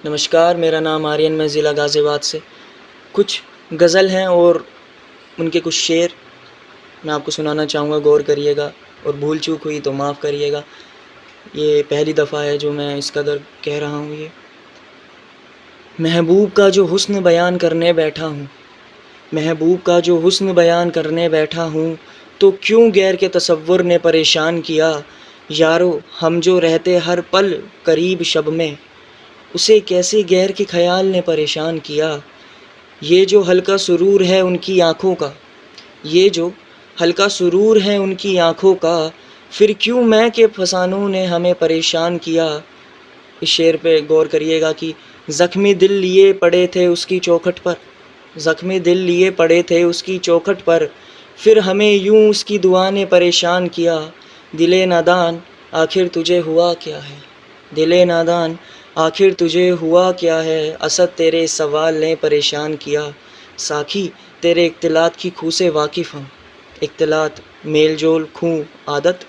نمشکار، میرا نام آرین، میں ضلع غازی آباد سے کچھ غزل ہیں اور ان کے کچھ شعر میں آپ کو سنانا چاہوں گا، غور کریے گا اور بھول چوک ہوئی تو معاف کریے گا۔ یہ پہلی دفعہ ہے جو میں اس قدر کہہ رہا ہوں۔ یہ محبوب کا جو حسن بیان کرنے بیٹھا ہوں، محبوب کا جو حسن بیان کرنے بیٹھا ہوں، تو کیوں غیر کے تصور نے پریشان کیا؟ یارو ہم جو رہتے ہر پل قریب شب میں، اسے کیسے غیر کے خیال نے پریشان کیا؟ یہ جو ہلکا سرور ہے ان کی آنکھوں کا، یہ جو ہلکا سرور ہے ان کی آنکھوں کا، پھر کیوں میں کے فسانوں نے ہمیں پریشان کیا؟ اس شعر پہ غور کریے گا کہ زخمی دل لیے پڑے تھے اس کی چوکھٹ پر، زخمی دل لیے پڑے تھے اس کی چوکھٹ پر، پھر ہمیں یوں اس کی دعا نے پریشان کیا۔ دل نادان آخر تجھے ہوا کیا ہے، دل نادان آخر تجھے ہوا کیا ہے، اسد تیرے سوال نے پریشان کیا۔ ساکھی تیرے اختلاط کی خو سے واقف ہم، اختلاط میل جول خوں عادت،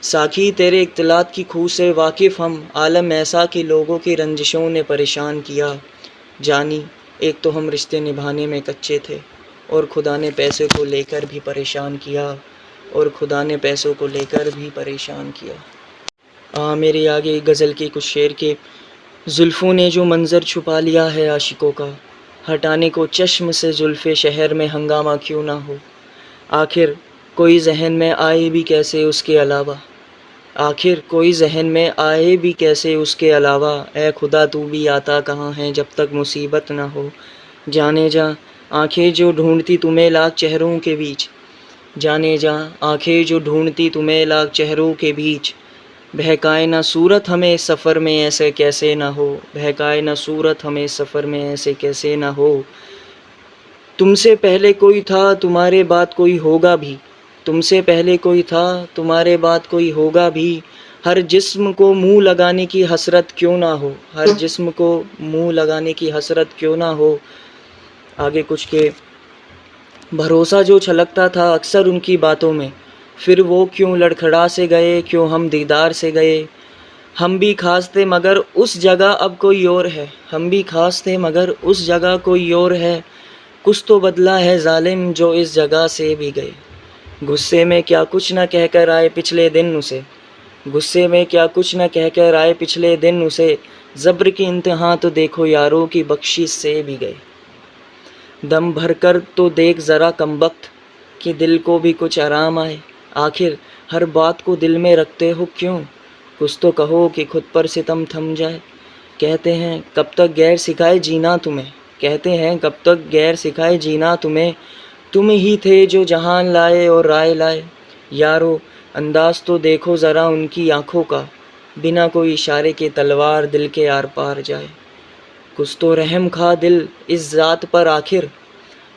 ساکھی تیرے اختلاط کی خو سے واقف ہم، عالم ایسا کہ لوگوں کی رنجشوں نے پریشان کیا۔ جانی ایک تو ہم رشتے نبھانے میں کچے تھے، اور خدا نے پیسے کو لے کر بھی پریشان کیا، اور خدا نے پیسوں کو لے کر بھی پریشان کیا۔ میرے آگے غزل کے کچھ شعر کے زلفوں نے جو منظر چھپا لیا ہے عاشقوں کا، ہٹانے کو چشم سے زلف شہر میں ہنگامہ کیوں نہ ہو؟ آخر کوئی ذہن میں آئے بھی کیسے اس کے علاوہ، آخر کوئی ذہن میں آئے بھی کیسے اس کے علاوہ، اے خدا تو بھی آتا کہاں ہے جب تک مصیبت نہ ہو؟ جانے جا آنکھیں جو ڈھونڈتی تمہیں لاکھ چہروں کے بیچ، جانے جا آنکھیں جو ڈھونڈتی تمہیں لاکھ چہروں کے بیچ، بہکائے نہ صورت ہمیں سفر میں ایسے کیسے نہ ہو، بہکائے نہ صورت ہمیں سفر میں ایسے کیسے نہ ہو۔ تم سے پہلے کوئی تھا تمہارے بعد کوئی ہوگا بھی، تم سے پہلے کوئی تھا تمہارے بعد کوئی ہوگا بھی، ہر جسم کو منہ لگانے کی حسرت کیوں نہ ہو، ہر جسم کو منہ لگانے کی حسرت کیوں نہ ہو۔ آگے کچھ کہ بھروسہ جو چھلکتا تھا اکثر ان کی باتوں میں، پھر وہ کیوں لڑکھڑا سے گئے، کیوں ہم دیدار سے گئے؟ ہم بھی خاص تھے مگر اس جگہ اب کوئی اور ہے، ہم بھی خاص تھے مگر اس جگہ کوئی اور ہے، کچھ تو بدلا ہے ظالم جو اس جگہ سے بھی گئے۔ غصے میں کیا کچھ نہ کہہ کر آئے پچھلے دن اسے، غصے میں کیا کچھ نہ کہہ کر آئے پچھلے دن اسے، صبر کی انتہا تو دیکھو یاروں کی بخشش سے بھی گئے۔ دم بھر کر تو دیکھ ذرا کمبخت کہ دل کو بھی کچھ آرام آئے، آخر ہر بات کو دل میں رکھتے ہو کیوں؟ کچھ تو کہو کہ خود پر ستم تھم جائے۔ کہتے ہیں کب تک غیر سکھائے جینا تمہیں، کہتے ہیں کب تک غیر سکھائے جینا تمہیں، تم ہی تھے جو جہان لائے اور رائے لائے۔ یارو انداز تو دیکھو ذرا ان کی آنکھوں کا، بنا کوئی اشارے کے تلوار دل کے آر پار جائے۔ کچھ تو رحم کھا دل اس ذات پر آخر،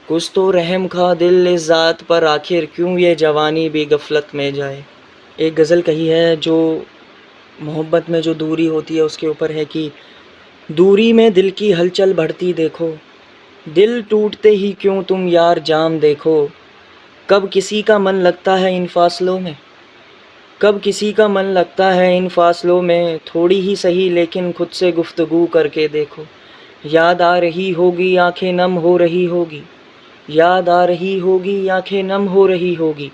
کچھ تو رحم کھا دل اس ذات پر آخر، کیوں یہ جوانی بھی غفلت میں جائے۔ ایک غزل کہی ہے جو محبت میں جو دوری ہوتی ہے اس کے اوپر ہے کہ دوری میں دل کی ہلچل بڑھتی دیکھو، دل ٹوٹتے ہی کیوں تم یار جام دیکھو، کب کسی کا من لگتا ہے ان فاصلوں میں، کب کسی کا من لگتا ہے ان فاصلوں میں، تھوڑی ہی سہی لیکن خود سے گفتگو کر کے دیکھو، یاد آ رہی ہوگی آنکھیں نم ہو رہی ہوگی، یاد آ رہی ہوگی آنکھیں نم ہو رہی ہوگی،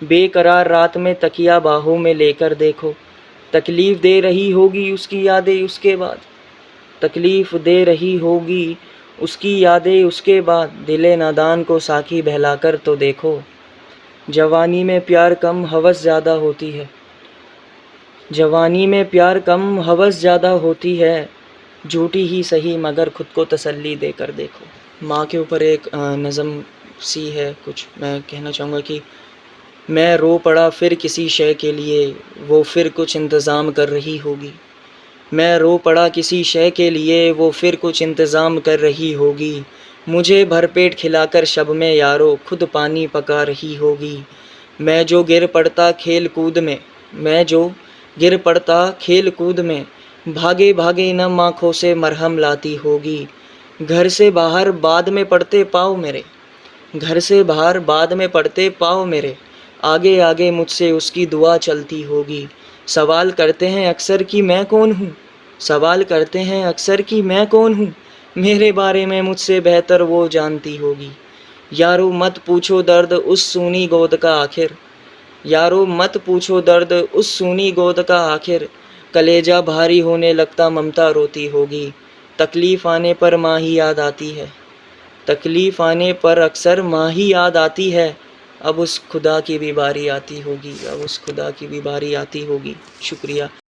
بے قرار رات میں تکیہ باہوں میں لے کر دیکھو، تکلیف دے رہی ہوگی اس کی یادیں اس کے بعد، تکلیف دے رہی ہوگی اس کی یادیں اس کے بعد، دل نادان کو ساکی بہلا کر تو دیکھو، جوانی میں پیار کم ہوس زیادہ ہوتی ہے، جوانی میں پیار کم ہوس زیادہ ہوتی ہے، جھوٹی ہی سہی مگر خود کو تسلی دے کر دیکھو۔ ماں کے اوپر ایک نظم سی ہے، کچھ میں کہنا چاہوں گا کہ میں رو پڑا پھر کسی شے کے لیے، وہ پھر کچھ انتظام کر رہی ہوگی، میں رو پڑا کسی شے کے لیے، وہ پھر کچھ انتظام کر رہی ہوگی، مجھے بھر پیٹ کھلا کر شب میں یارو خود پانی پکا رہی ہوگی، میں جو گر پڑتا کھیل کود میں، میں جو گر پڑتا کھیل کود میں، بھاگے بھاگے نم آنکھوں سے مرہم لاتی ہوگی، گھر سے باہر بعد میں پڑتے پاؤ میرے، گھر سے باہر بعد میں پڑتے پاؤ میرے، آگے آگے مجھ سے اس کی دعا چلتی ہوگی، سوال کرتے ہیں اکثر کہ میں کون ہوں، سوال کرتے ہیں اکثر کہ میں کون ہوں، میرے بارے میں مجھ سے بہتر وہ جانتی ہوگی۔ یارو مت پوچھو درد اس سونی گود کا آخر، یارو مت پوچھو درد اس سونی گود کا آخر، کلیجہ بھاری ہونے لگتا ممتا روتی ہوگی۔ تکلیف آنے پر ماں ہی یاد آتی ہے، تکلیف آنے پر اکثر ماں ہی یاد آتی ہے، اب اس خدا کی بھی باری آتی ہوگی، اب اس خدا کی بھی باری آتی ہوگی۔ شکریہ۔